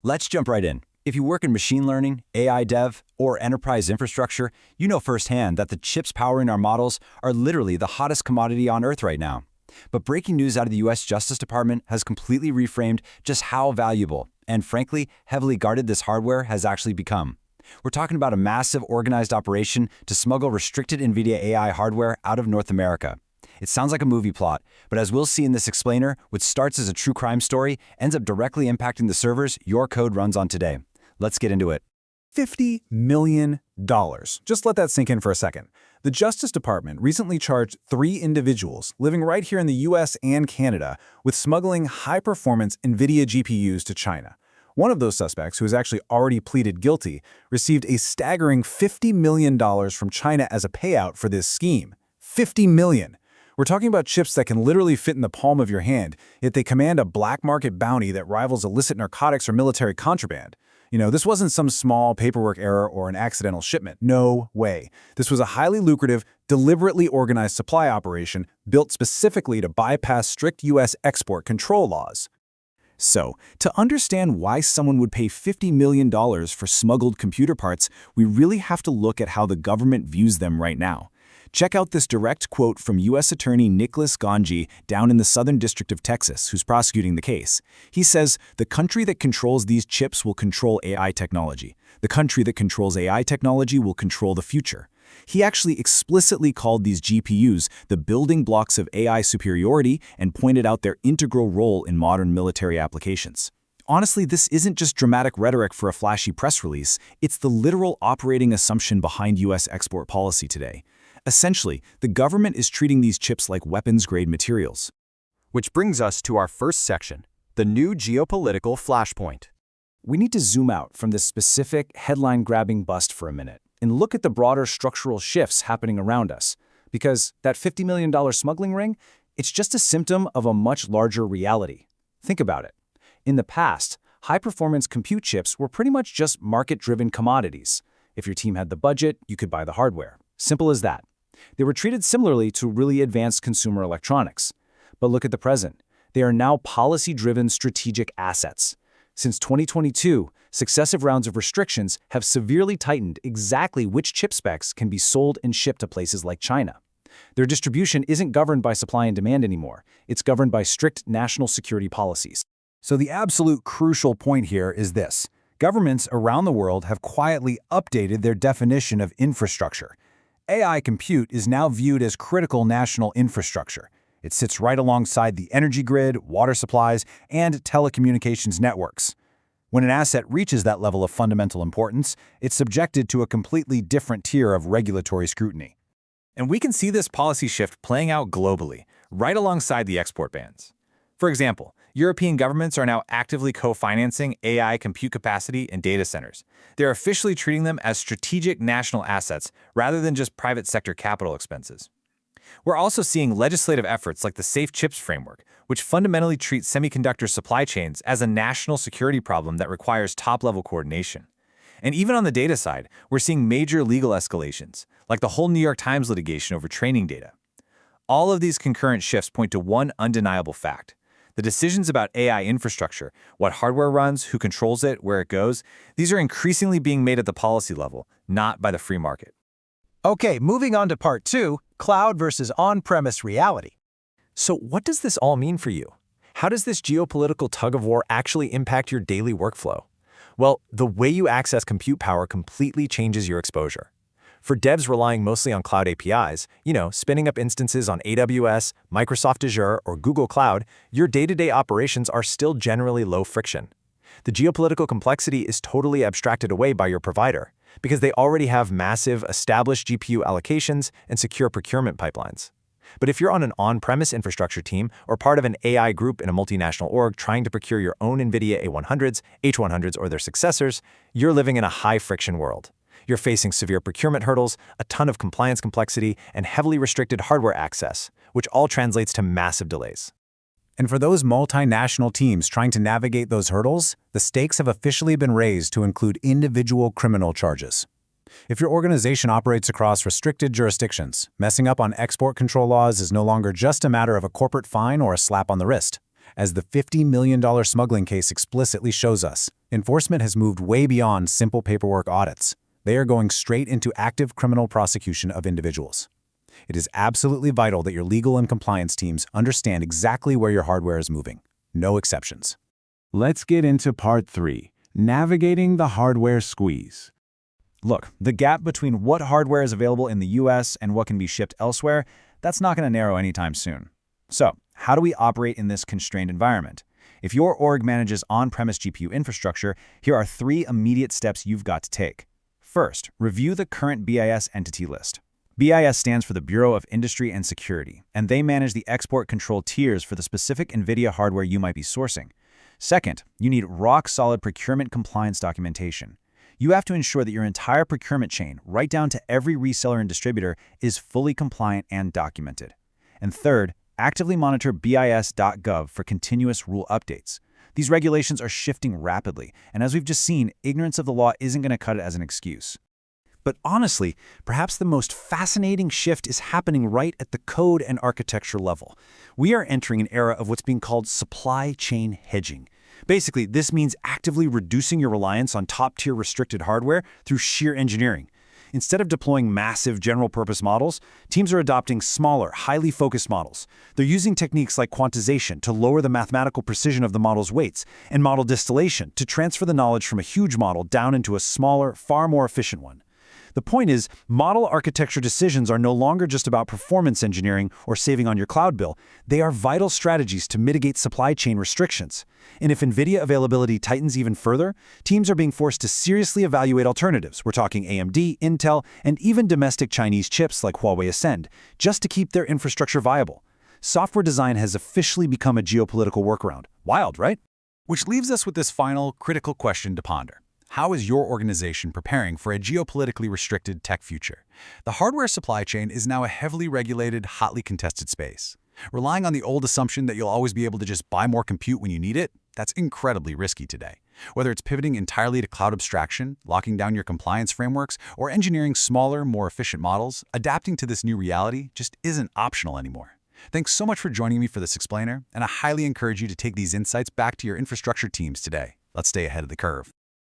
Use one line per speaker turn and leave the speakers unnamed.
Let's jump right in. If you work in machine learning, AI dev, or enterprise infrastructure, you know firsthand that the chips powering our models are literally the hottest commodity on Earth right now. But breaking news out of the US Justice Department has completely reframed just how valuable and, frankly, heavily guarded this hardware has actually become. We're talking about a massive organized operation to smuggle restricted Nvidia AI hardware out of North America. It sounds like a movie plot, but as we'll see in this explainer, what starts as a true crime story ends up directly impacting the servers your code runs on today. Let's get into it.
$50 million. Just let that sink in for a second. The Justice Department recently charged 3 individuals living right here in the US and Canada with smuggling high-performance Nvidia GPUs to China. One of those suspects, who has actually already pleaded guilty, received a staggering $50 million from China as a payout for this scheme. $50 million. We're talking about chips that can literally fit in the palm of your hand, yet they command a black market bounty that rivals illicit narcotics or military contraband. This wasn't some small paperwork error or an accidental shipment. No way. This was a highly lucrative, deliberately organized supply operation built specifically to bypass strict U.S. export control laws. So, to understand why someone would pay $50 million for smuggled computer parts, we really have to look at how the government views them right now. Check out this direct quote from U.S. Attorney Nicholas Ganji down in the Southern District of Texas, who's prosecuting the case. He says, "The country that controls these chips will control AI technology. The country that controls AI technology will control the future." He actually explicitly called these GPUs the building blocks of AI superiority and pointed out their integral role in modern military applications. Honestly, this isn't just dramatic rhetoric for a flashy press release, it's the literal operating assumption behind U.S. export policy today. Essentially, the government is treating these chips like weapons-grade materials.
Which brings us to our first section, the new geopolitical flashpoint.
We need to zoom out from this specific headline-grabbing bust for a minute and look at the broader structural shifts happening around us. Because that $50 million smuggling ring, it's just a symptom of a much larger reality. Think about it. In the past, high-performance compute chips were pretty much just market-driven commodities. If your team had the budget, you could buy the hardware. Simple as that. They were treated similarly to really advanced consumer electronics. But look at the present. They are now policy-driven strategic assets. Since 2022, successive rounds of restrictions have severely tightened exactly which chip specs can be sold and shipped to places like China. Their distribution isn't governed by supply and demand anymore. It's governed by strict national security policies.
So the absolute crucial point here is this. Governments around the world have quietly updated their definition of infrastructure. AI compute is now viewed as critical national infrastructure. It sits right alongside the energy grid, water supplies, and telecommunications networks. When an asset reaches that level of fundamental importance, it's subjected to a completely different tier of regulatory scrutiny.
And we can see this policy shift playing out globally, right alongside the export bans. For example, European governments are now actively co-financing AI compute capacity in data centers. They're officially treating them as strategic national assets rather than just private sector capital expenses. We're also seeing legislative efforts like the Safe Chips Framework, which fundamentally treats semiconductor supply chains as a national security problem that requires top-level coordination. And even on the data side, we're seeing major legal escalations, like the whole New York Times litigation over training data. All of these concurrent shifts point to one undeniable fact. The decisions about AI infrastructure, what hardware runs, who controls it, where it goes, these are increasingly being made at the policy level, not by the free market.
Okay, moving on to part 2, cloud versus on-premise reality. So what does this all mean for you? How does this geopolitical tug-of-war actually impact your daily workflow? Well, the way you access compute power completely changes your exposure. For devs relying mostly on cloud APIs, spinning up instances on AWS, Microsoft Azure, or Google Cloud, your day-to-day operations are still generally low friction. The geopolitical complexity is totally abstracted away by your provider, because they already have massive, established GPU allocations and secure procurement pipelines. But if you're on an on-premise infrastructure team or part of an AI group in a multinational org trying to procure your own Nvidia A100s, H100s, or their successors, you're living in a high-friction world. You're facing severe procurement hurdles, a ton of compliance complexity, and heavily restricted hardware access, which all translates to massive delays.
And for those multinational teams trying to navigate those hurdles, the stakes have officially been raised to include individual criminal charges. If your organization operates across restricted jurisdictions, messing up on export control laws is no longer just a matter of a corporate fine or a slap on the wrist.
As the $50 million smuggling case explicitly shows us, enforcement has moved way beyond simple paperwork audits. They are going straight into active criminal prosecution of individuals. It is absolutely vital that your legal and compliance teams understand exactly where your hardware is moving. No exceptions.
Let's get into part 3, navigating the hardware squeeze.
Look, the gap between what hardware is available in the US and what can be shipped elsewhere, that's not going to narrow anytime soon. So, how do we operate in this constrained environment? If your org manages on-premise GPU infrastructure, here are 3 immediate steps you've got to take. First, review the current BIS entity list. BIS stands for the Bureau of Industry and Security, and they manage the export control tiers for the specific Nvidia hardware you might be sourcing. Second, you need rock-solid procurement compliance documentation. You have to ensure that your entire procurement chain, right down to every reseller and distributor, is fully compliant and documented. And third, actively monitor BIS.gov for continuous rule updates. These regulations are shifting rapidly, and as we've just seen, ignorance of the law isn't going to cut it as an excuse. But honestly, perhaps the most fascinating shift is happening right at the code and architecture level. We are entering an era of what's being called supply chain hedging. Basically, this means actively reducing your reliance on top-tier restricted hardware through sheer engineering. Instead of deploying massive general-purpose models, teams are adopting smaller, highly focused models. They're using techniques like quantization to lower the mathematical precision of the model's weights, and model distillation to transfer the knowledge from a huge model down into a smaller, far more efficient one. The point is, model architecture decisions are no longer just about performance engineering or saving on your cloud bill. They are vital strategies to mitigate supply chain restrictions. And if Nvidia availability tightens even further, teams are being forced to seriously evaluate alternatives. We're talking AMD, Intel, and even domestic Chinese chips like Huawei Ascend, just to keep their infrastructure viable. Software design has officially become a geopolitical workaround. Wild, right?
Which leaves us with this final, critical question to ponder. How is your organization preparing for a geopolitically restricted tech future? The hardware supply chain is now a heavily regulated, hotly contested space. Relying on the old assumption that you'll always be able to just buy more compute when you need it, that's incredibly risky today. Whether it's pivoting entirely to cloud abstraction, locking down your compliance frameworks, or engineering smaller, more efficient models, adapting to this new reality just isn't optional anymore. Thanks so much for joining me for this explainer, and I highly encourage you to take these insights back to your infrastructure teams today. Let's stay ahead of the curve.